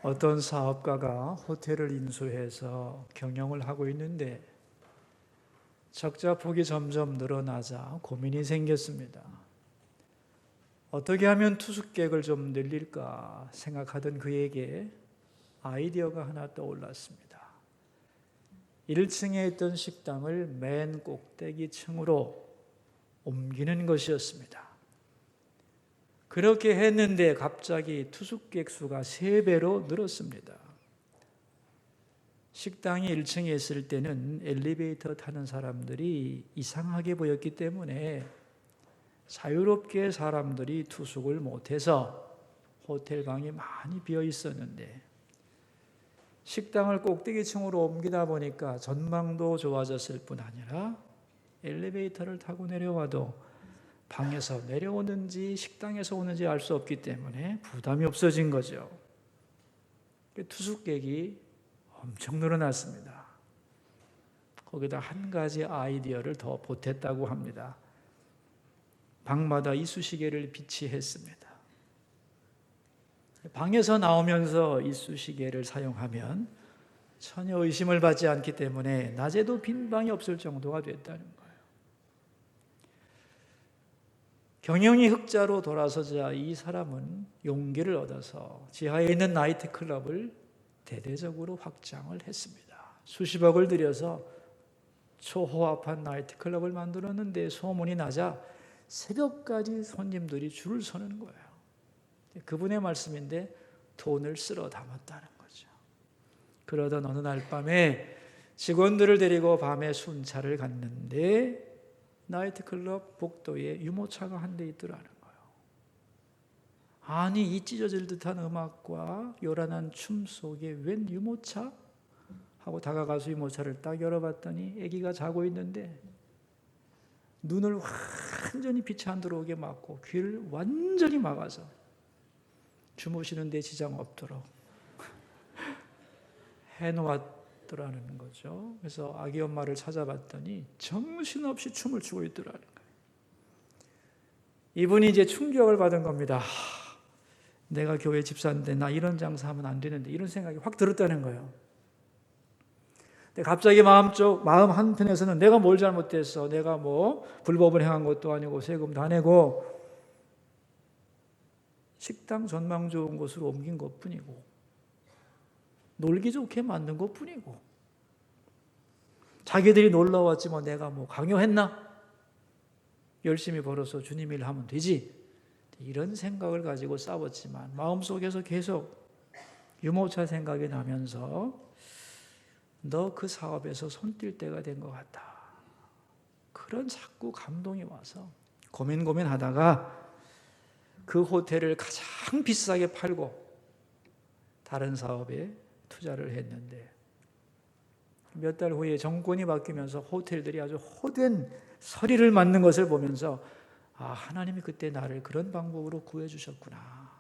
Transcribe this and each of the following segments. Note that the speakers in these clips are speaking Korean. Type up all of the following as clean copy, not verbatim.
어떤 사업가가 호텔을 인수해서 경영을 하고 있는데 적자 폭이 점점 늘어나자 고민이 생겼습니다. 어떻게 하면 투숙객을 좀 늘릴까 생각하던 그에게 아이디어가 하나 떠올랐습니다. 1층에 있던 식당을 맨 꼭대기 층으로 옮기는 것이었습니다. 그렇게 했는데 갑자기 투숙객 수가 3배로 늘었습니다. 식당이 1층에 있을 때는 엘리베이터 타는 사람들이 이상하게 보였기 때문에 자유롭게 사람들이 투숙을 못해서 호텔 방이 많이 비어 있었는데 식당을 꼭대기층으로 옮기다 보니까 전망도 좋아졌을 뿐 아니라 엘리베이터를 타고 내려와도 방에서 내려오는지 식당에서 오는지 알 수 없기 때문에 부담이 없어진 거죠. 투숙객이 엄청 늘어났습니다. 거기다 한 가지 아이디어를 더 보탰다고 합니다. 방마다 이쑤시개를 비치했습니다. 방에서 나오면서 이쑤시개를 사용하면 전혀 의심을 받지 않기 때문에 낮에도 빈 방이 없을 정도가 됐다는 거예요. 경영이 흑자로 돌아서자 이 사람은 용기를 얻어서 지하에 있는 나이트클럽을 대대적으로 확장을 했습니다. 수십억을 들여서 초호화판 나이트클럽을 만들었는데 소문이 나자 새벽까지 손님들이 줄을 서는 거예요. 그분의 말씀인데 돈을 쓸어 담았다는 거죠. 그러던 어느 날 밤에 직원들을 데리고 밤에 순찰을 갔는데 나이트클럽 복도에 유모차가 한 대 있더라는 거예요. 아니, 이 찢어질 듯한 음악과 요란한 춤 속에 웬 유모차? 하고 다가가서 유모차를 딱 열어봤더니 아기가 자고 있는데 눈을 완전히 빛이 안 들어오게 막고 귀를 완전히 막아서 주무시는 데 지장 없도록 해놓았더라는 거죠. 그래서 아기 엄마를 찾아봤더니 정신없이 춤을 추고 있더라는 거예요. 이분이 이제 충격을 받은 겁니다. 내가 교회 집사인데 나 이런 장사하면 안 되는데 이런 생각이 확 들었다는 거예요. 근데 갑자기 마음 한편에서는 내가 뭘 잘못했어? 내가 뭐 불법을 행한 것도 아니고 세금도 안 내고 식당 전망 좋은 곳으로 옮긴 것뿐이고 놀기 좋게 만든 것뿐이고 자기들이 놀러 왔지 뭐 내가 뭐 강요했나? 열심히 벌어서 주님 일 하면 되지. 이런 생각을 가지고 싸웠지만 마음속에서 계속 유모차 생각이 나면서 너 그 사업에서 손 뗄 때가 된 것 같다. 그런 자꾸 감동이 와서 고민하다가 그 호텔을 가장 비싸게 팔고 다른 사업에 투자를 했는데 몇 달 후에 정권이 바뀌면서 호텔들이 아주 호된 서리를 맞는 것을 보면서 하나님이 그때 나를 그런 방법으로 구해주셨구나.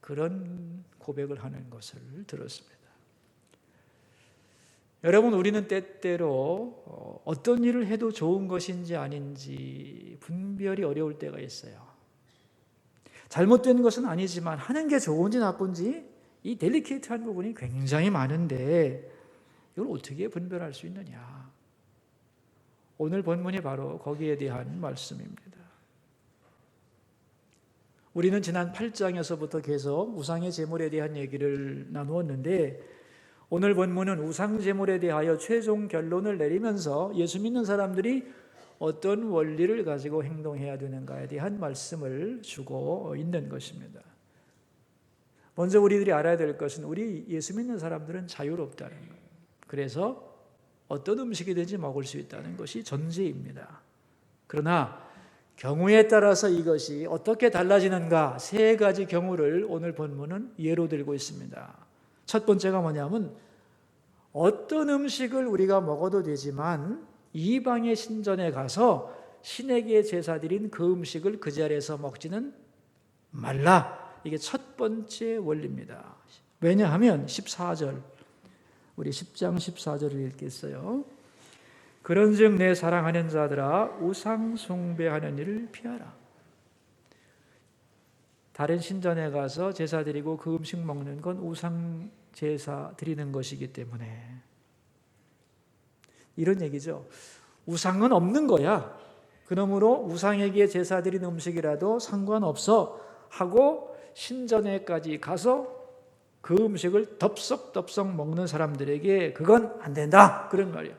그런 고백을 하는 것을 들었습니다. 여러분, 우리는 때때로 어떤 일을 해도 좋은 것인지 아닌지 분별이 어려울 때가 있어요. 잘못된 것은 아니지만 하는 게 좋은지 나쁜지 이 델리케이트한 부분이 굉장히 많은데 이걸 어떻게 분별할 수 있느냐. 오늘 본문이 바로 거기에 대한 말씀입니다. 우리는 지난 8장에서부터 계속 우상의 제물에 대한 얘기를 나누었는데 오늘 본문은 우상 제물에 대하여 최종 결론을 내리면서 예수 믿는 사람들이 어떤 원리를 가지고 행동해야 되는가에 대한 말씀을 주고 있는 것입니다. 먼저 우리들이 알아야 될 것은 우리 예수 믿는 사람들은 자유롭다는 거예요. 그래서 어떤 음식이든지 먹을 수 있다는 것이 전제입니다. 그러나 경우에 따라서 이것이 어떻게 달라지는가 3가지 경우를 오늘 본문은 예로 들고 있습니다. 첫 번째가 뭐냐면 어떤 음식을 우리가 먹어도 되지만 이방의 신전에 가서 신에게 제사 드린 그 음식을 그 자리에서 먹지는 말라. 이게 첫 번째 원리입니다. 왜냐하면 14절, 우리 10장 14절을 읽겠어요. 그런즉 내 사랑하는 자들아 우상 숭배하는 일을 피하라. 다른 신전에 가서 제사 드리고 그 음식 먹는 건 우상 제사 드리는 것이기 때문에 이런 얘기죠. 우상은 없는 거야. 그러므로 우상에게 제사 드리는 음식이라도 상관없어 하고 신전에까지 가서 그 음식을 덥석덥석 먹는 사람들에게 그건 안 된다. 그런 말이에요.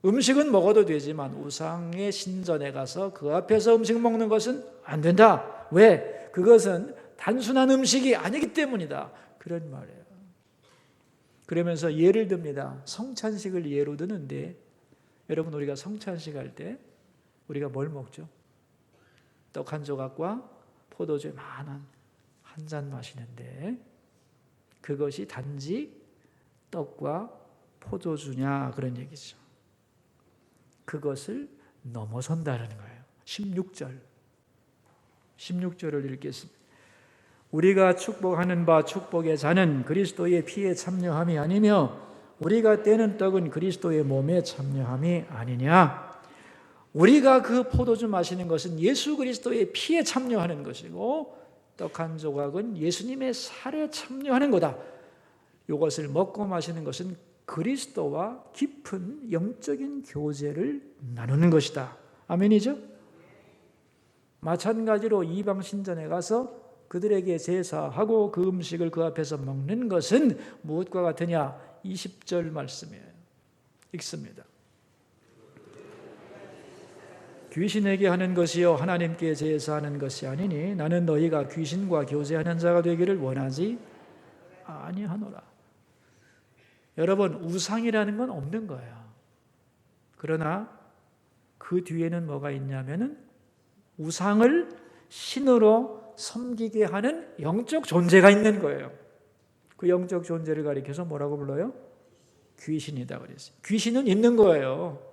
음식은 먹어도 되지만 우상의 신전에 가서 그 앞에서 음식 먹는 것은 안 된다. 왜? 그것은 단순한 음식이 아니기 때문이다. 그런 말이에요. 그러면서 예를 듭니다. 성찬식을 예로 드는데 여러분 우리가 성찬식 할 때 우리가 뭘 먹죠? 떡 한 조각과 포도주 많은 한 잔 마시는데 그것이 단지 떡과 포도주냐 그런 얘기죠. 그것을 넘어선다는 거예요. 16절을 읽겠습니다. 우리가 축복하는 바 축복의 잔은 그리스도의 피에 참여함이 아니며 우리가 떼는 떡은 그리스도의 몸에 참여함이 아니냐. 우리가 그 포도주 마시는 것은 예수 그리스도의 피에 참여하는 것이고 떡 한 조각은 예수님의 살에 참여하는 거다. 이것을 먹고 마시는 것은 그리스도와 깊은 영적인 교제를 나누는 것이다. 아멘이죠? 마찬가지로 이방 신전에 가서 그들에게 제사하고 그 음식을 그 앞에서 먹는 것은 무엇과 같으냐? 20절 말씀이에요. 읽습니다. 귀신에게 하는 것이요 하나님께 제사하는 것이 아니니 나는 너희가 귀신과 교제하는 자가 되기를 원하지 아니하노라. 여러분 우상이라는 건 없는 거예요. 그러나 그 뒤에는 뭐가 있냐면은 우상을 신으로 섬기게 하는 영적 존재가 있는 거예요. 그 영적 존재를 가리켜서 뭐라고 불러요? 귀신이다 그랬어요. 귀신은 있는 거예요.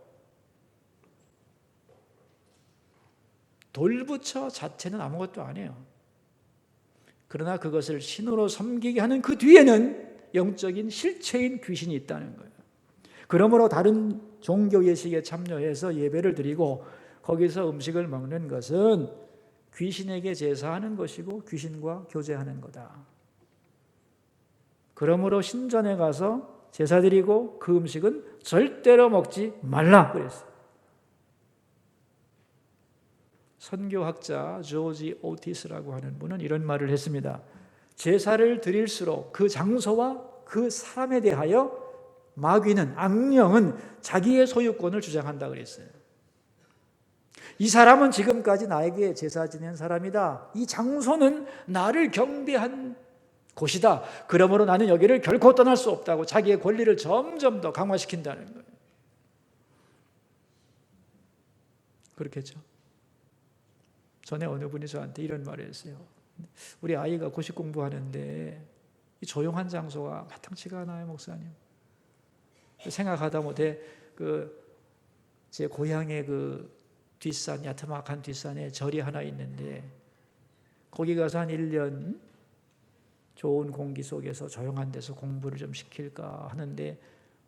돌부처 자체는 아무것도 아니에요. 그러나 그것을 신으로 섬기게 하는 그 뒤에는 영적인 실체인 귀신이 있다는 거예요. 그러므로 다른 종교 예식에 참여해서 예배를 드리고 거기서 음식을 먹는 것은 귀신에게 제사하는 것이고 귀신과 교제하는 거다. 그러므로 신전에 가서 제사 드리고 그 음식은 절대로 먹지 말라 그랬어요. 선교학자 조지 오티스라고 하는 분은 이런 말을 했습니다. 제사를 드릴수록 그 장소와 그 사람에 대하여 마귀는, 악령은 자기의 소유권을 주장한다 그랬어요. 이 사람은 지금까지 나에게 제사 지낸 사람이다. 이 장소는 나를 경배한 곳이다. 그러므로 나는 여기를 결코 떠날 수 없다고 자기의 권리를 점점 더 강화시킨다는 거예요. 그렇겠죠. 전에 어느 분이 저한테 이런 말을 했어요. 우리 아이가 고시 공부하는데 이 조용한 장소가 마땅치가 않아요, 목사님. 생각하다 못해 제 고향의 그 뒷산, 야트막한 뒷산에 절이 하나 있는데 거기 가서 한 1년 좋은 공기 속에서 조용한 데서 공부를 좀 시킬까 하는데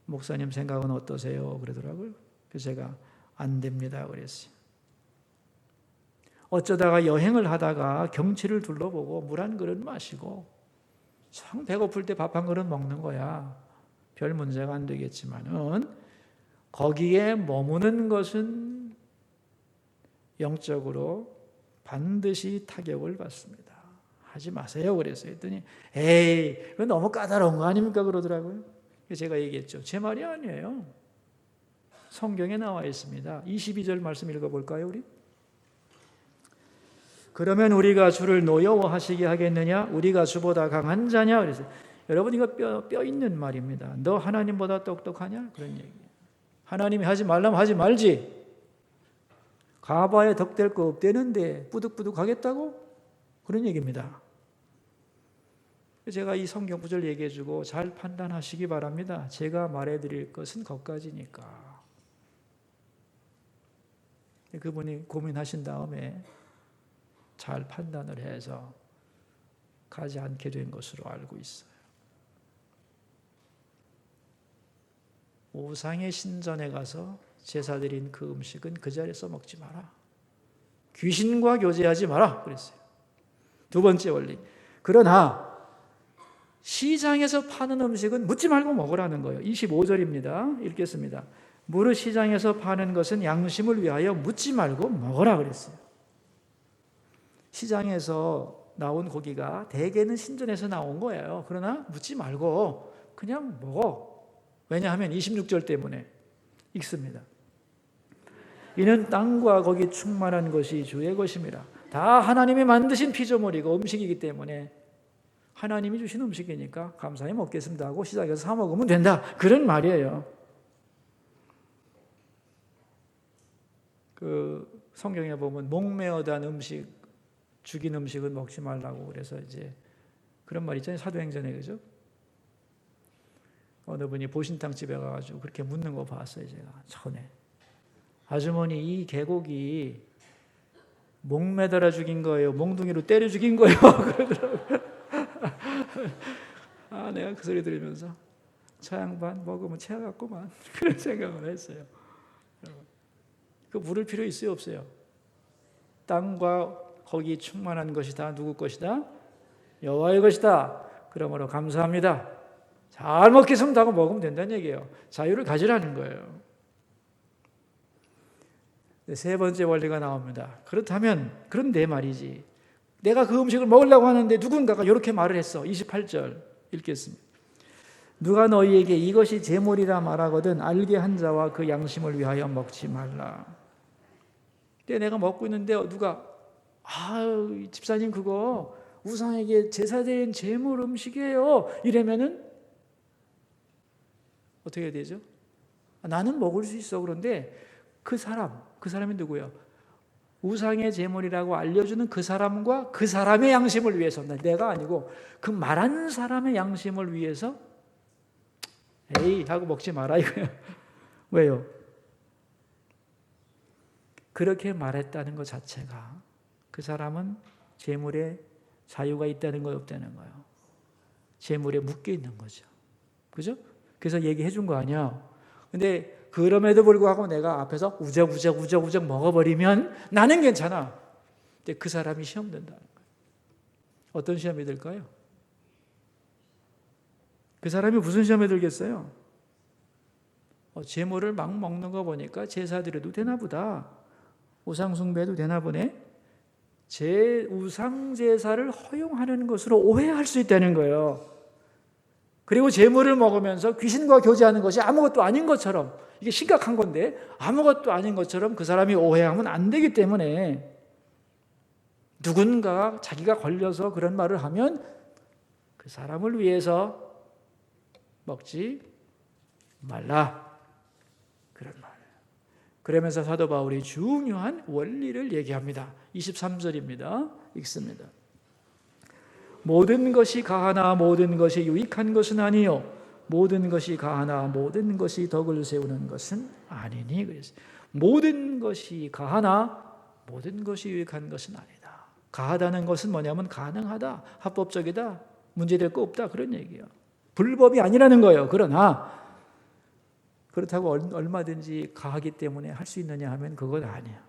목사님 생각은 어떠세요? 그러더라고요. 그래서 제가 안 됩니다 그랬어요. 어쩌다가 여행을 하다가 경치를 둘러보고 물 한 그릇 마시고 참 배고플 때 밥 한 그릇 먹는 거야. 별 문제가 안 되겠지만은 거기에 머무는 것은 영적으로 반드시 타격을 받습니다. 하지 마세요 그랬어요. 했더니 에이 그건 너무 까다로운 거 아닙니까 그러더라고요. 제가 얘기했죠. 제 말이 아니에요. 성경에 나와 있습니다. 22절 말씀 읽어볼까요 우리? 그러면 우리가 주를 노여워하시게 하겠느냐? 우리가 주보다 강한 자냐? 그래서 여러분 이거 뼈 있는 말입니다. 너 하나님보다 똑똑하냐? 그런 얘기. 하나님이 하지 말라면 하지 말지. 가봐야 덕될 거 없대는데 뿌득뿌득 하겠다고? 그런 얘기입니다. 제가 이 성경 구절 얘기해주고 잘 판단하시기 바랍니다. 제가 말해드릴 것은 거기까지니까. 그분이 고민하신 다음에 잘 판단을 해서 가지 않게 된 것으로 알고 있어요. 우상의 신전에 가서 제사 드린 그 음식은 그 자리에서 먹지 마라. 귀신과 교제하지 마라 그랬어요. 두 번째 원리. 그러나 시장에서 파는 음식은 묻지 말고 먹으라는 거예요. 25절입니다. 읽겠습니다. 무릇 시장에서 파는 것은 양심을 위하여 묻지 말고 먹으라 그랬어요. 시장에서 나온 고기가 대개는 신전에서 나온 거예요. 그러나 묻지 말고 그냥 먹어. 왜냐하면 26절 때문에 읽습니다. 이는 땅과 거기 충만한 것이 주의 것임이라. 다 하나님이 만드신 피조물이고 음식이기 때문에 하나님이 주신 음식이니까 감사히 먹겠습니다 하고 시장에서 사 먹으면 된다. 그런 말이에요. 그 성경에 보면 목매어단 음식, 죽인 음식은 먹지 말라고 그래서 이제 그런 말 있잖아요. 사도행전에 그죠? 어느 분이 보신탕 집에 가가지고 그렇게 묻는 거 봤어요. 제가 전에 아주머니 이 개고기 목 매달아 죽인 거예요? 몽둥이로 때려 죽인 거예요? 그러더라고요. 아, 내가 그 소리 들으면서 저 양반 먹으면 체하겠구만 그런 생각을 했어요. 그 물을 필요 있어요? 없어요? 땅과 거기 충만한 것이 다 누구 것이다? 여호와의 것이다. 그러므로 감사합니다. 잘 먹겠습니다 하고 먹으면 된다는 얘기예요. 자유를 가지라는 거예요. 세 번째 원리가 나옵니다. 그렇다면 그런데 말이지 내가 그 음식을 먹으려고 하는데 누군가가 이렇게 말을 했어. 28절 읽겠습니다. 누가 너희에게 이것이 제물이라 말하거든 알게 한 자와 그 양심을 위하여 먹지 말라. 근데 내가 먹고 있는데 누가 집사님 그거 우상에게 제사드린 제물 음식이에요 이러면은 어떻게 되죠? 나는 먹을 수 있어. 그런데 그 사람이 누구예요? 우상의 제물이라고 알려주는 그 사람과 그 사람의 양심을 위해서, 내가 아니고 그 말한 사람의 양심을 위해서 에이 하고 먹지 마라 이거예요. 왜요? 그렇게 말했다는 것 자체가 그 사람은 제물에 자유가 있다는 거 없다는 거예요. 제물에 묶여 있는 거죠. 그죠? 그래서 얘기해 준 거 아니야. 근데 그럼에도 불구하고 내가 앞에서 우적우적 먹어버리면 나는 괜찮아. 근데 그 사람이 시험 된다는 거예요. 어떤 시험이 들까요? 그 사람이 무슨 시험에 들겠어요? 제물을 막 먹는 거 보니까 제사 드려도 되나 보다. 우상 숭배도 되나 보네. 우상 제사를 허용하는 것으로 오해할 수 있다는 거예요. 그리고 제물을 먹으면서 귀신과 교제하는 것이 아무것도 아닌 것처럼, 이게 심각한 건데 아무것도 아닌 것처럼 그 사람이 오해하면 안 되기 때문에 누군가 자기가 걸려서 그런 말을 하면 그 사람을 위해서 먹지 말라. 그런 말이에요. 그러면서 사도 바울이 중요한 원리를 얘기합니다. 23절입니다. 읽습니다. 모든 것이 가하나 모든 것이 유익한 것은 아니요 모든 것이 가하나 모든 것이 덕을 세우는 것은 아니니. 그래서 모든 것이 가하나 모든 것이 유익한 것은 아니다. 가하다는 것은 뭐냐면 가능하다, 합법적이다, 문제될 거 없다 그런 얘기예요. 불법이 아니라는 거예요. 그러나 그렇다고 얼마든지 가하기 때문에 할 수 있느냐 하면 그건 아니에요.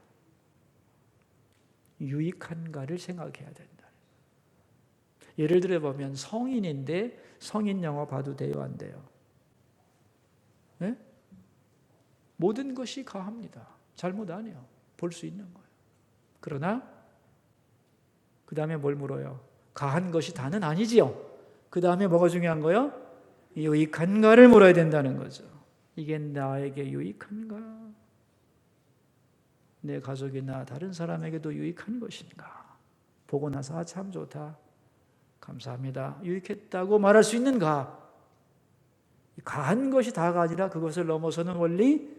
유익한가를 생각해야 된다. 예를 들어 보면 성인인데 성인 영화 봐도 돼요, 안 돼요? 네? 모든 것이 가합니다. 잘못 안 해요. 볼 수 있는 거예요. 그러나 그 다음에 뭘 물어요? 가한 것이 다는 아니지요. 그 다음에 뭐가 중요한 거예요? 유익한가를 물어야 된다는 거죠. 이게 나에게 유익한가? 내 가족이나 다른 사람에게도 유익한 것인가? 보고 나서 참 좋다, 감사합니다, 유익했다고 말할 수 있는가? 가한 것이 다가 아니라 그것을 넘어서는 원리,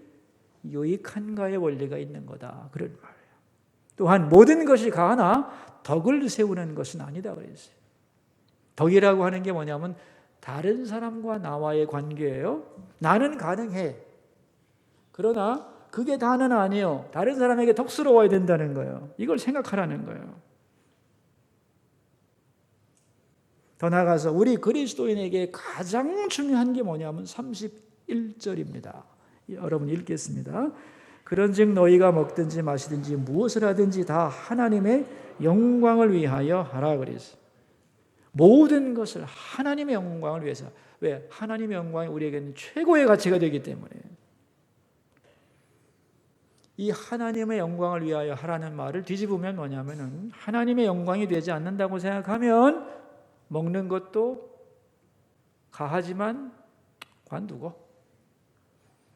유익한가의 원리가 있는 거다 그런 말이에요. 또한 모든 것이 가하나 덕을 세우는 것은 아니다 그랬어요. 덕이라고 하는 게 뭐냐면 다른 사람과 나와의 관계예요. 나는 가능해. 그러나 그게 다는 아니에요. 다른 사람에게 덕스러워야 된다는 거예요. 이걸 생각하라는 거예요. 더 나아가서 우리 그리스도인에게 가장 중요한 게 뭐냐면 31절입니다. 여러분 읽겠습니다. 그런즉 너희가 먹든지 마시든지 무엇을 하든지 다 하나님의 영광을 위하여 하라 그랬어요. 모든 것을 하나님의 영광을 위해서. 왜? 하나님의 영광이 우리에게는 최고의 가치가 되기 때문에. 이 하나님의 영광을 위하여 하라는 말을 뒤집으면 뭐냐면은 하나님의 영광이 되지 않는다고 생각하면 먹는 것도 가하지만 관두고,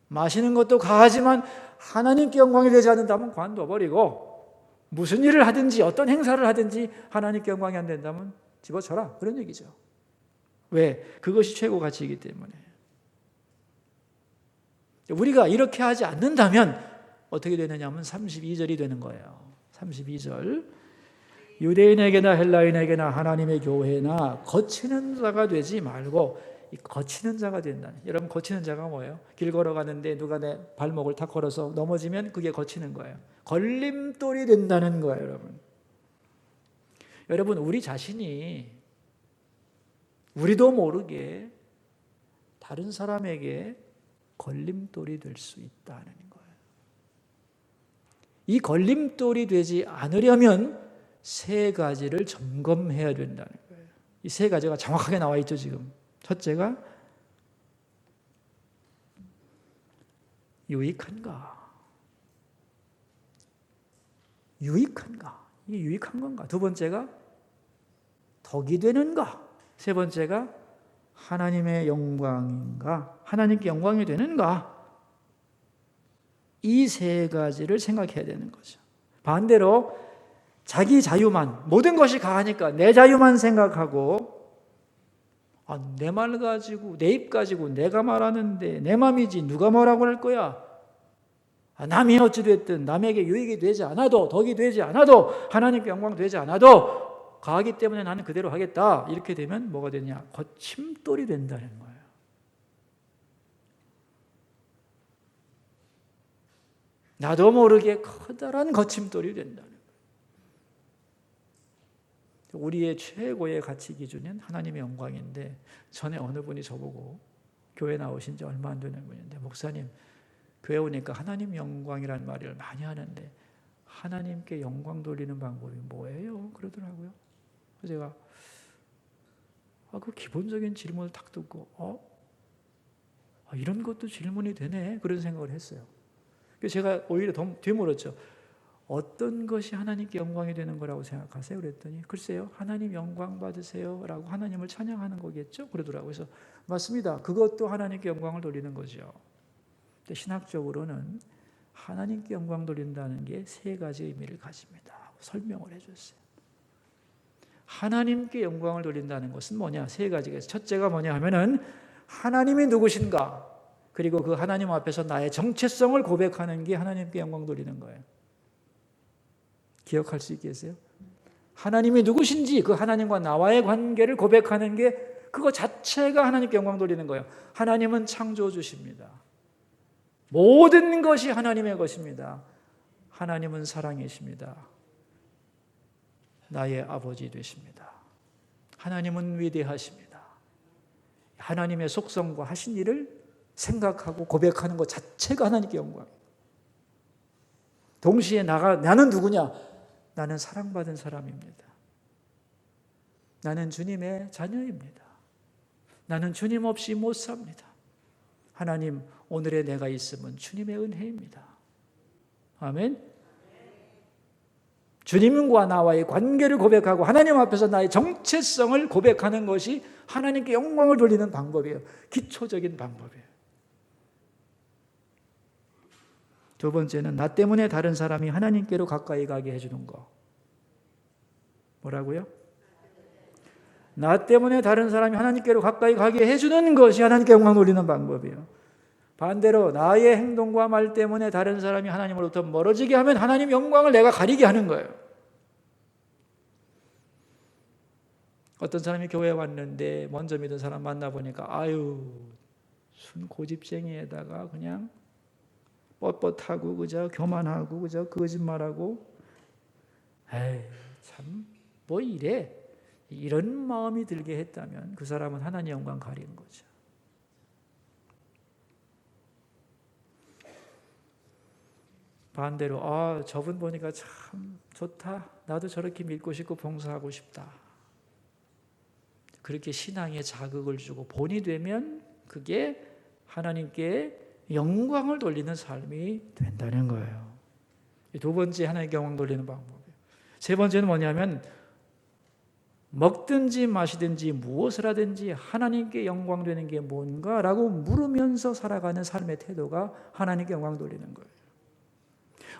마시는 것도 가하지만 하나님께 영광이 되지 않는다면 관둬버리고, 무슨 일을 하든지 어떤 행사를 하든지 하나님께 영광이 안 된다면 집어쳐라, 그런 얘기죠. 왜? 그것이 최고 가치이기 때문에. 우리가 이렇게 하지 않는다면 어떻게 되느냐 하면 32절이 되는 거예요. 32절. 유대인에게나 헬라인에게나 하나님의 교회나 거치는 자가 되지 말고, 이 거치는 자가 된다는. 여러분, 거치는 자가 뭐예요? 길 걸어가는데 누가 내 발목을 탁 걸어서 넘어지면 그게 거치는 거예요. 걸림돌이 된다는 거예요, 여러분. 여러분, 우리 자신이 우리도 모르게 다른 사람에게 걸림돌이 될 수 있다는 거예요. 이 걸림돌이 되지 않으려면 세 가지를 점검해야 된다는 거예요. 이 세 가지가 정확하게 나와 있죠, 지금. 첫째가 유익한가? 유익한가? 이게 유익한 건가? 두 번째가 덕이 되는가? 세 번째가 하나님의 영광인가? 하나님께 영광이 되는가? 이 세 가지를 생각해야 되는 거죠. 반대로 자기 자유만, 모든 것이 가하니까 내 자유만 생각하고, 내 말 가지고, 내 입 가지고 내가 말하는데 내 맘이지 누가 뭐라고 할 거야? 남이 어찌됐든 남에게 유익이 되지 않아도, 덕이 되지 않아도, 하나님께 영광 되지 않아도 가하기 때문에 나는 그대로 하겠다. 이렇게 되면 뭐가 되냐? 거침돌이 된다는 거예요. 나도 모르게 커다란 거침돌이 된다는 거예요. 우리의 최고의 가치 기준은 하나님의 영광인데, 전에 어느 분이 저보고, 교회 나오신 지 얼마 안 되는 분인데, 목사님, 교회 오니까 하나님 영광이라는 말을 많이 하는데 하나님께 영광 돌리는 방법이 뭐예요? 그러더라고요. 그래서 제가 그 기본적인 질문을 딱 듣고 이런 것도 질문이 되네, 그런 생각을 했어요. 그래서 제가 오히려 더 되물었죠. 어떤 것이 하나님께 영광이 되는 거라고 생각하세요? 그랬더니 글쎄요, 하나님 영광 받으세요 라고 하나님을 찬양하는 거겠죠? 그러더라고요. 그래서 맞습니다. 그것도 하나님께 영광을 돌리는 거죠. 근데 신학적으로는 하나님께 영광 돌린다는 게 세 가지 의미를 가집니다. 설명을 해줬어요. 하나님께 영광을 돌린다는 것은 뭐냐? 세 가지가 있어요. 첫째가 뭐냐 하면은 하나님이 누구신가? 그리고 그 하나님 앞에서 나의 정체성을 고백하는 게 하나님께 영광 돌리는 거예요. 기억할 수 있겠어요? 하나님이 누구신지, 그 하나님과 나와의 관계를 고백하는 게 그거 자체가 하나님께 영광 돌리는 거예요. 하나님은 창조주십니다. 모든 것이 하나님의 것입니다. 하나님은 사랑이십니다. 나의 아버지 되십니다. 하나님은 위대하십니다. 하나님의 속성과 하신 일을 생각하고 고백하는 것 자체가 하나님께 영광. 동시에 나는 누구냐? 나는 사랑받은 사람입니다. 나는 주님의 자녀입니다. 나는 주님 없이 못 삽니다. 하나님, 오늘의 내가 있음은 주님의 은혜입니다. 아멘. 주님과 나와의 관계를 고백하고 하나님 앞에서 나의 정체성을 고백하는 것이 하나님께 영광을 돌리는 방법이에요. 기초적인 방법이에요. 두 번째는 나 때문에 다른 사람이 하나님께로 가까이 가게 해주는 거. 뭐라고요? 나 때문에 다른 사람이 하나님께로 가까이 가게 해주는 것이 하나님께 영광 돌리는 방법이에요. 반대로 나의 행동과 말 때문에 다른 사람이 하나님으로부터 멀어지게 하면 하나님 영광을 내가 가리게 하는 거예요. 어떤 사람이 교회에 왔는데 먼저 믿은 사람 만나보니까 순 고집쟁이에다가 그냥 뻣뻣하고 그저 교만하고 그저 거짓말하고 참 뭐 이래, 이런 마음이 들게 했다면 그 사람은 하나님 영광 가리는 거죠. 반대로 저분 보니까 참 좋다. 나도 저렇게 믿고 싶고 봉사하고 싶다. 그렇게 신앙에 자극을 주고 본이 되면 그게 하나님께 영광을 돌리는 삶이 된다는 거예요. 두 번째 하나님께 영광 돌리는 방법이에요. 세 번째는 뭐냐면 먹든지 마시든지 무엇을 하든지 하나님께 영광 되는 게 뭔가라고 물으면서 살아가는 삶의 태도가 하나님께 영광 돌리는 거예요.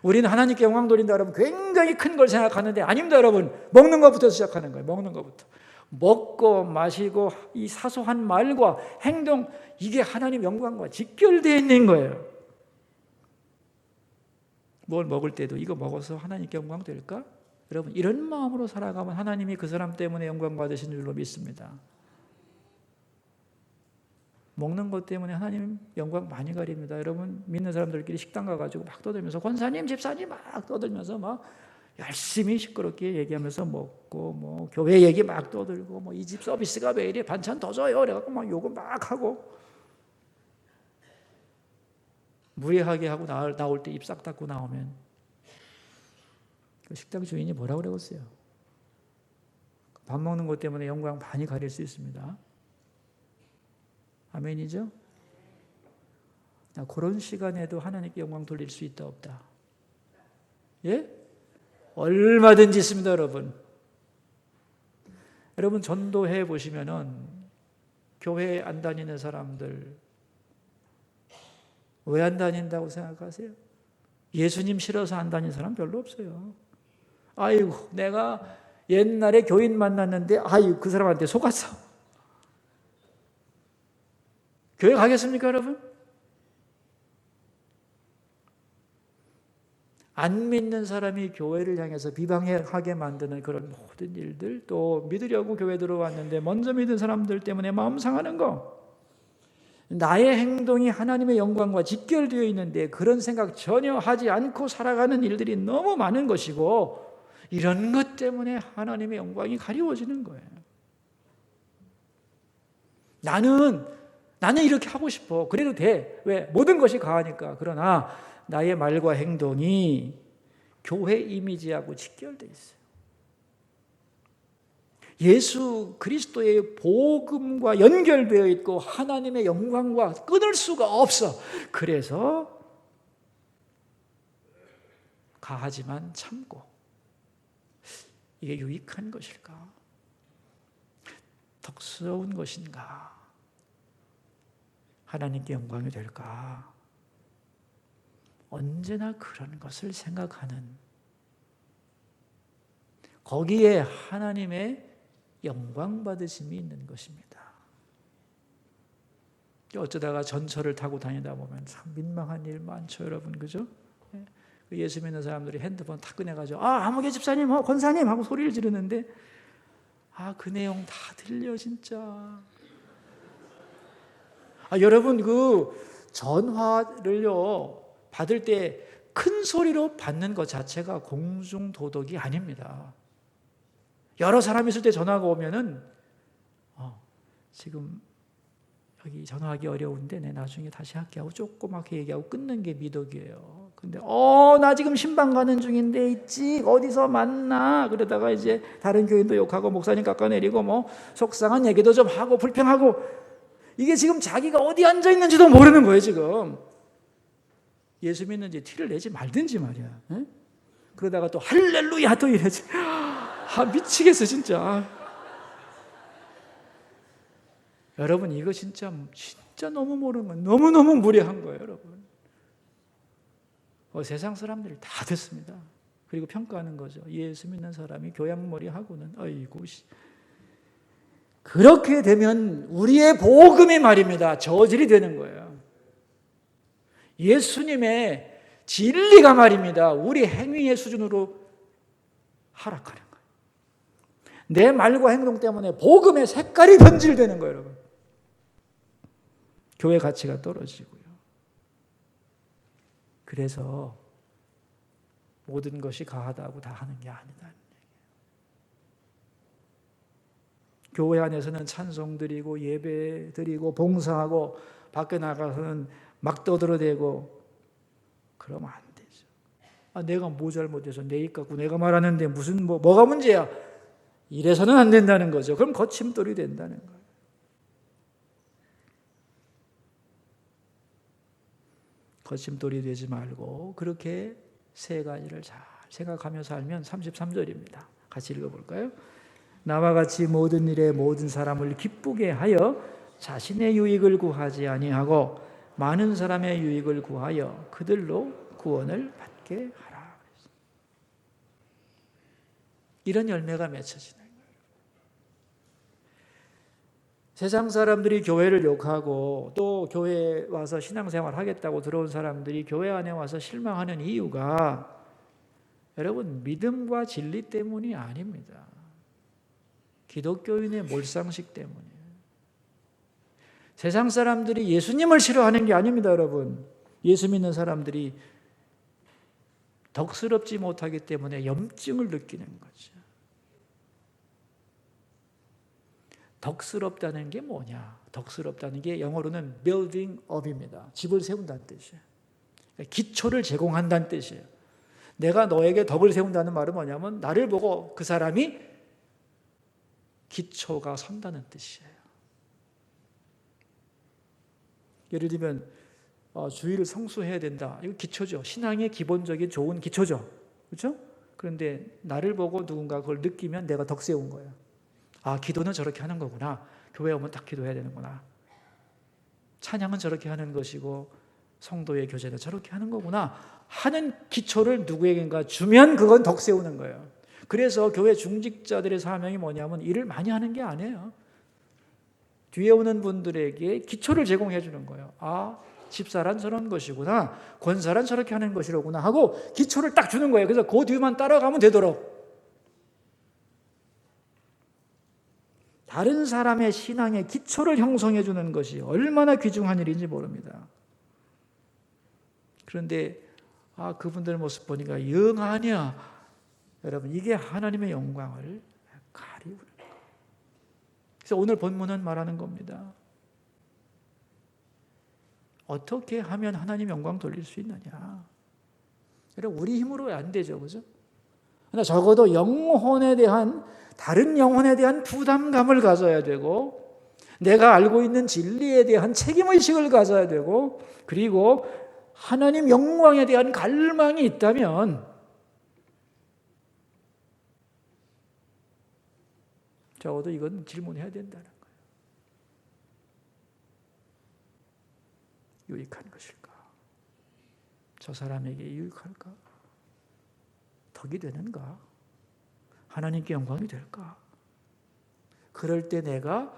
우리는 하나님께 영광 돌린다 여러분 굉장히 큰 걸 생각하는데 아닙니다 여러분. 먹는 것부터 시작하는 거예요. 먹는 것부터. 먹고 마시고 이 사소한 말과 행동 이게 하나님 영광과 직결되어 있는 거예요. 뭘 먹을 때도 이거 먹어서 하나님께 영광 될까? 여러분 이런 마음으로 살아가면 하나님이 그 사람 때문에 영광 받으신 줄로 믿습니다. 먹는 것 때문에 하나님 영광 많이 가립니다. 여러분 믿는 사람들끼리 식당 가가지고 막 떠들면서 권사님 집사님 막 떠들면서 막 열심히 시끄럽게 얘기하면서 먹고 뭐 교회 얘기 막 떠들고 뭐 이 집 서비스가 왜 이래 반찬 더 줘요 그래갖고 막 요거 막 하고 무례하게 하고 나올 때 입 싹 닫고 나오면 그 식당 주인이 뭐라고 그러겠어요? 밥 먹는 것 때문에 영광 많이 가릴 수 있습니다. 아멘이죠? 그런 시간에도 하나님께 영광 돌릴 수 있다 없다? 예? 얼마든지 있습니다 여러분. 여러분 전도해 보시면은 교회 안 다니는 사람들 왜 안 다닌다고 생각하세요? 예수님 싫어서 안 다니는 사람 별로 없어요. 아이고 내가 옛날에 교인 만났는데 아이고 그 사람한테 속았어. 교회 가겠습니까 여러분? 안 믿는 사람이 교회를 향해서 비방하게 만드는 그런 모든 일들, 또 믿으려고 교회 들어왔는데 먼저 믿은 사람들 때문에 마음 상하는 거, 나의 행동이 하나님의 영광과 직결되어 있는데 그런 생각 전혀 하지 않고 살아가는 일들이 너무 많은 것이고, 이런 것 때문에 하나님의 영광이 가리워지는 거예요. 나는 이렇게 하고 싶어. 그래도 돼. 왜? 모든 것이 가하니까. 그러나 나의 말과 행동이 교회 이미지하고 직결되어 있어요. 예수 그리스도의 복음과 연결되어 있고 하나님의 영광과 끊을 수가 없어. 그래서 가하지만 참고, 이게 유익한 것일까? 덕스러운 것인가? 하나님께 영광이 될까? 언제나 그런 것을 생각하는, 거기에 하나님의 영광 받으심이 있는 것입니다. 어쩌다가 전철을 타고 다니다 보면 참 민망한 일 많죠, 여러분, 그죠? 예수 믿는 사람들이 핸드폰 탁 꺼내가지고 아무개 집사님, 권사님 하고 소리를 지르는데 그 내용 다 들려 진짜. 여러분 그 전화를요 받을 때 큰 소리로 받는 것 자체가 공중도덕이 아닙니다. 여러 사람 있을 때 전화가 오면은 지금 여기 전화하기 어려운데 내 나중에 다시 할게 하고 조그맣게 얘기하고 끊는 게 미덕이에요. 근데 나 지금 신방 가는 중인데 있지 어디서 만나, 그러다가 이제 다른 교인도 욕하고 목사님 깎아내리고 뭐 속상한 얘기도 좀 하고 불평하고, 이게 지금 자기가 어디 앉아 있는지도 모르는 거예요. 지금 예수 믿는지 티를 내지 말든지 말이야. 에? 그러다가 또 할렐루야 또 이러지. 미치겠어 진짜. 여러분 이거 진짜 너무 모르는 거예요. 너무너무 무례한 거예요 여러분. 세상 사람들이 다 듣습니다. 그리고 평가하는 거죠. 예수 믿는 사람이 교양머리 하고는 아이고 그렇게 되면 우리의 복음이 말입니다 저질이 되는 거예요. 예수님의 진리가 말입니다 우리 행위의 수준으로 하락하는 거예요. 내 말과 행동 때문에 복음의 색깔이 변질되는 거예요 여러분. 교회 가치가 떨어지고요. 그래서 모든 것이 가하다고 다 하는 게 아니다. 교회 안에서는 찬송 드리고 예배 드리고 봉사하고 밖에 나가서는 막 떠들어대고 그러면 안 되죠. 내가 뭐 잘못해서 내 입 갖고 내가 말하는데 무슨 뭐가 문제야? 이래서는 안 된다는 거죠. 그럼 거침돌이 된다는 거예요. 거침돌이 되지 말고 그렇게 세 가지를 잘 생각하며 살면 33절입니다. 같이 읽어볼까요? 나와 같이 모든 일에 모든 사람을 기쁘게 하여 자신의 유익을 구하지 아니하고 많은 사람의 유익을 구하여 그들로 구원을 받게 하라. 이런 열매가 맺혀지는 거예요. 세상 사람들이 교회를 욕하고 또 교회에 와서 신앙생활 하겠다고 들어온 사람들이 교회 안에 와서 실망하는 이유가 여러분 믿음과 진리 때문이 아닙니다. 기독교인의 몰상식 때문이에요. 세상 사람들이 예수님을 싫어하는 게 아닙니다, 여러분. 예수 믿는 사람들이 덕스럽지 못하기 때문에 염증을 느끼는 거죠. 덕스럽다는 게 뭐냐? 덕스럽다는 게 영어로는 building up입니다. 집을 세운다는 뜻이에요. 기초를 제공한다는 뜻이에요. 내가 너에게 덕을 세운다는 말은 뭐냐면 나를 보고 그 사람이 기초가 선다는 뜻이에요. 예를 들면 주일을 성수해야 된다. 이거 기초죠. 신앙의 기본적인 좋은 기초죠. 그렇죠? 그런데 나를 보고 누군가 그걸 느끼면 내가 덕 세운 거예요. 기도는 저렇게 하는 거구나. 교회 오면 딱 기도해야 되는구나. 찬양은 저렇게 하는 것이고 성도의 교제는 저렇게 하는 거구나 하는 기초를 누구에겐가 주면 그건 덕 세우는 거예요. 그래서 교회 중직자들의 사명이 뭐냐면 일을 많이 하는 게 아니에요. 뒤에 오는 분들에게 기초를 제공해 주는 거예요. 집사란 저런 것이구나, 권사란 저렇게 하는 것이로구나 하고 기초를 딱 주는 거예요. 그래서 그 뒤만 따라가면 되도록. 다른 사람의 신앙의 기초를 형성해 주는 것이 얼마나 귀중한 일인지 모릅니다. 그런데 그분들 모습 보니까 영 아니야. 여러분, 이게 하나님의 영광을 가리우는 거예요. 그래서 오늘 본문은 말하는 겁니다. 어떻게 하면 하나님 영광 돌릴 수 있느냐? 여러분, 우리 힘으로 안 되죠, 그죠? 그러나 적어도 다른 영혼에 대한 부담감을 가져야 되고, 내가 알고 있는 진리에 대한 책임의식을 가져야 되고, 그리고 하나님 영광에 대한 갈망이 있다면 적어도 이건 질문해야 된다는 거예요. 유익한 것일까? 저 사람에게 유익할까? 덕이 되는가? 하나님께 영광이 될까? 그럴 때 내가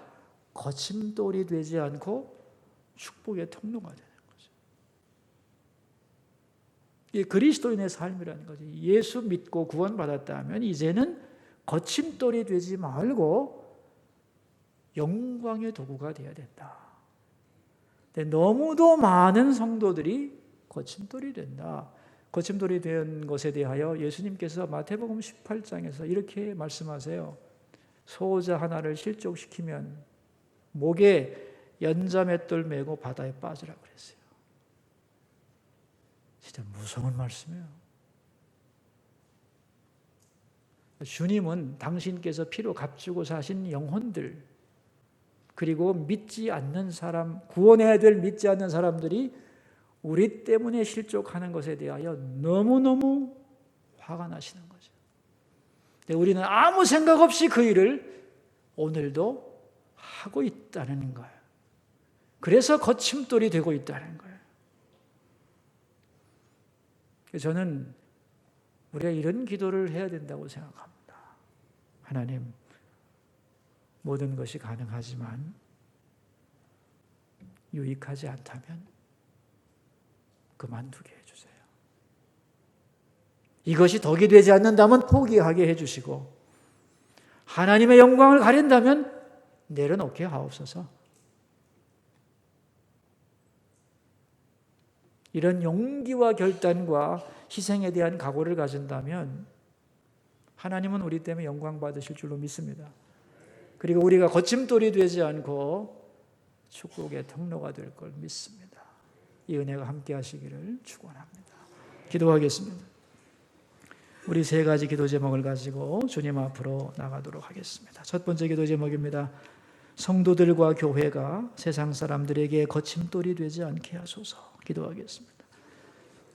거침돌이 되지 않고 축복의 통로가 되는 거죠. 이 그리스도인의 삶이라는 거죠. 예수 믿고 구원받았다면 이제는 거침돌이 되지 말고 영광의 도구가 되어야 된다. 근데 너무도 많은 성도들이 거침돌이 된다. 거침돌이 된 것에 대하여 예수님께서 마태복음 18장에서 이렇게 말씀하세요. 소자 하나를 실족시키면 목에 연자맷돌 메고 바다에 빠지라고 그랬어요. 진짜 무서운 말씀이에요. 주님은 당신께서 피로 값주고 사신 영혼들, 그리고 믿지 않는 사람, 구원해야 될 믿지 않는 사람들이 우리 때문에 실족하는 것에 대하여 너무너무 화가 나시는 거죠. 근데 우리는 아무 생각 없이 그 일을 오늘도 하고 있다는 거예요. 그래서 거침돌이 되고 있다는 거예요. 저는 우리가 이런 기도를 해야 된다고 생각합니다. 하나님, 모든 것이 가능하지만 유익하지 않다면 그만두게 해주세요. 이것이 덕이 되지 않는다면 포기하게 해주시고, 하나님의 영광을 가린다면 내려놓게 하옵소서. 이런 용기와 결단과 희생에 대한 각오를 가진다면 하나님은 우리 때문에 영광 받으실 줄로 믿습니다. 그리고 우리가 거침돌이 되지 않고 축복의 통로가 될 걸 믿습니다. 이 은혜가 함께 하시기를 축원합니다. 기도하겠습니다. 우리 세 가지 기도 제목을 가지고 주님 앞으로 나가도록 하겠습니다. 첫 번째 기도 제목입니다. 성도들과 교회가 세상 사람들에게 거침돌이 되지 않게 하소서. 기도하겠습니다.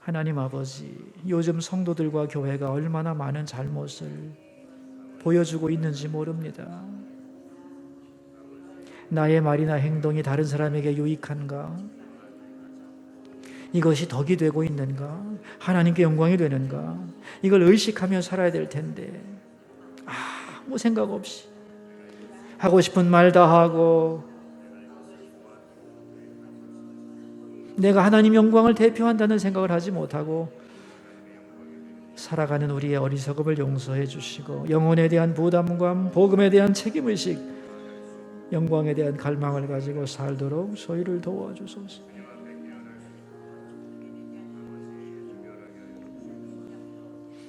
하나님 아버지, 요즘 성도들과 교회가 얼마나 많은 잘못을 보여주고 있는지 모릅니다. 나의 말이나 행동이 다른 사람에게 유익한가? 이것이 덕이 되고 있는가? 하나님께 영광이 되는가? 이걸 의식하며 살아야 될 텐데 아무 생각 없이 하고 싶은 말 다 하고 내가 하나님 영광을 대표한다는 생각을 하지 못하고 살아가는 우리의 어리석음을 용서해 주시고 영혼에 대한 부담감, 복음에 대한 책임의식, 영광에 대한 갈망을 가지고 살도록 저희를 도와주소서.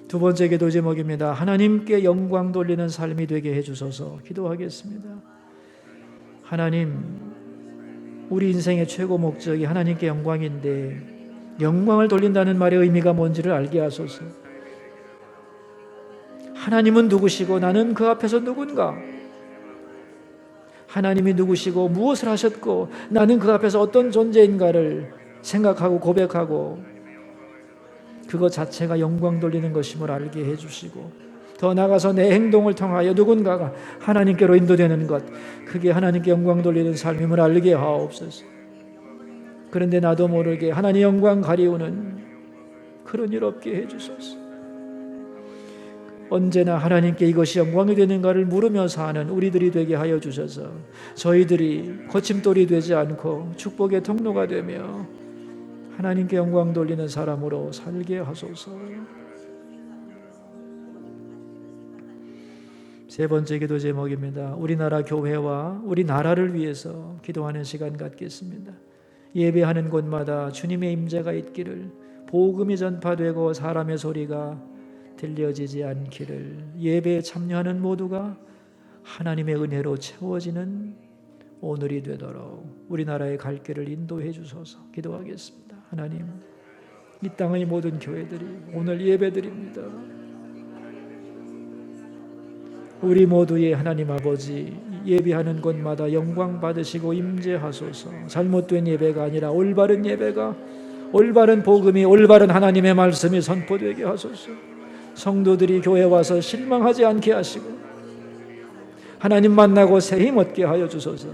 두 번째 기도 제목입니다. 하나님께 영광 돌리는 삶이 되게 해주소서. 기도하겠습니다. 하나님, 우리 인생의 최고 목적이 하나님께 영광인데 영광을 돌린다는 말의 의미가 뭔지를 알게 하소서. 하나님은 누구시고 나는 그 앞에서 누군가? 하나님이 누구시고 무엇을 하셨고 나는 그 앞에서 어떤 존재인가를 생각하고 고백하고 그것 자체가 영광 돌리는 것임을 알게 해주시고 더 나아가서 내 행동을 통하여 누군가가 하나님께로 인도되는 것, 그게 하나님께 영광 돌리는 삶임을 알게 하옵소서. 그런데 나도 모르게 하나님 영광 가리우는 그런 일 없게 해주소서. 언제나 하나님께 이것이 영광이 되는가를 물으며 사는 우리들이 되게 하여 주셔서 저희들이 거침돌이 되지 않고 축복의 통로가 되며 하나님께 영광 돌리는 사람으로 살게 하소서. 세 번째 기도 제목입니다. 우리나라 교회와 우리나라를 위해서 기도하는 시간 갖겠습니다. 예배하는 곳마다 주님의 임재가 있기를, 복음이 전파되고 사람의 소리가 들려지지 않기를, 예배에 참여하는 모두가 하나님의 은혜로 채워지는 오늘이 되도록 우리나라의 갈 길을 인도해 주소서. 기도하겠습니다. 하나님, 이 땅의 모든 교회들이 오늘 예배드립니다. 우리 모두의 하나님 아버지, 예배하는 곳마다 영광 받으시고 임재하소서. 잘못된 예배가 아니라 올바른 예배가, 올바른 복음이, 올바른 하나님의 말씀이 선포되게 하소서. 성도들이 교회 와서 실망하지 않게 하시고 하나님 만나고 새 힘 얻게 하여 주소서.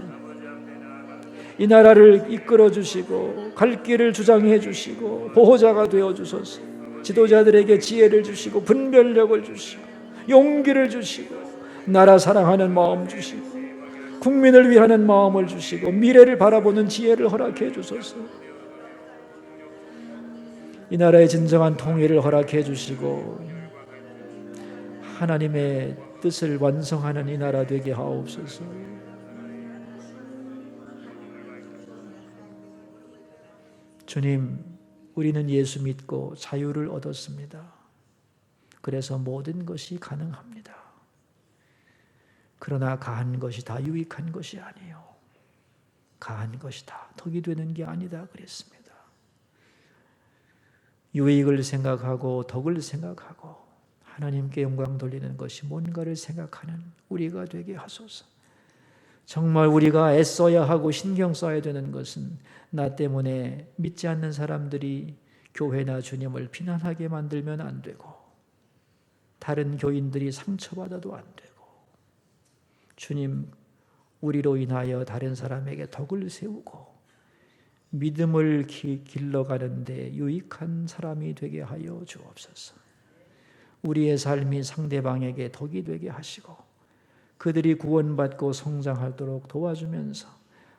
이 나라를 이끌어 주시고 갈 길을 주장해 주시고 보호자가 되어 주소서. 지도자들에게 지혜를 주시고 분별력을 주시고 용기를 주시고 나라 사랑하는 마음 주시고 국민을 위하는 마음을 주시고 미래를 바라보는 지혜를 허락해 주소서. 이 나라의 진정한 통일을 허락해 주시고 하나님의 뜻을 완성하는 이 나라 되게 하옵소서. 주님, 우리는 예수 믿고 자유를 얻었습니다. 그래서 모든 것이 가능합니다. 그러나 가한 것이 다 유익한 것이 아니에요. 가한 것이 다 덕이 되는 게 아니다 그랬습니다. 유익을 생각하고 덕을 생각하고 하나님께 영광 돌리는 것이 뭔가를 생각하는 우리가 되게 하소서. 정말 우리가 애써야 하고 신경 써야 되는 것은 나 때문에 믿지 않는 사람들이 교회나 주님을 비난하게 만들면 안 되고 다른 교인들이 상처받아도 안 되고 주님, 우리로 인하여 다른 사람에게 덕을 세우고 믿음을 길러가는데 유익한 사람이 되게 하여 주옵소서. 우리의 삶이 상대방에게 덕이 되게 하시고 그들이 구원받고 성장하도록 도와주면서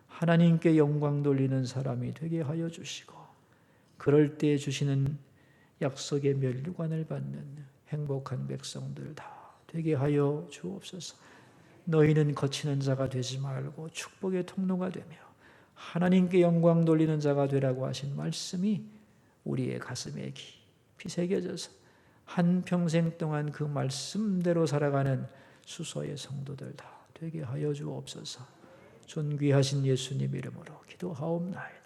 하나님께 영광 돌리는 사람이 되게 하여 주시고 그럴 때 주시는 약속의 면류관을 받는 행복한 백성들 다 되게 하여 주옵소서. 너희는 거치는 자가 되지 말고 축복의 통로가 되며 하나님께 영광 돌리는 자가 되라고 하신 말씀이 우리의 가슴에 깊이 새겨져서 한평생 동안 그 말씀대로 살아가는 수소의 성도들 다 되게 하여 주옵소서. 존귀하신 예수님 이름으로 기도하옵나이다.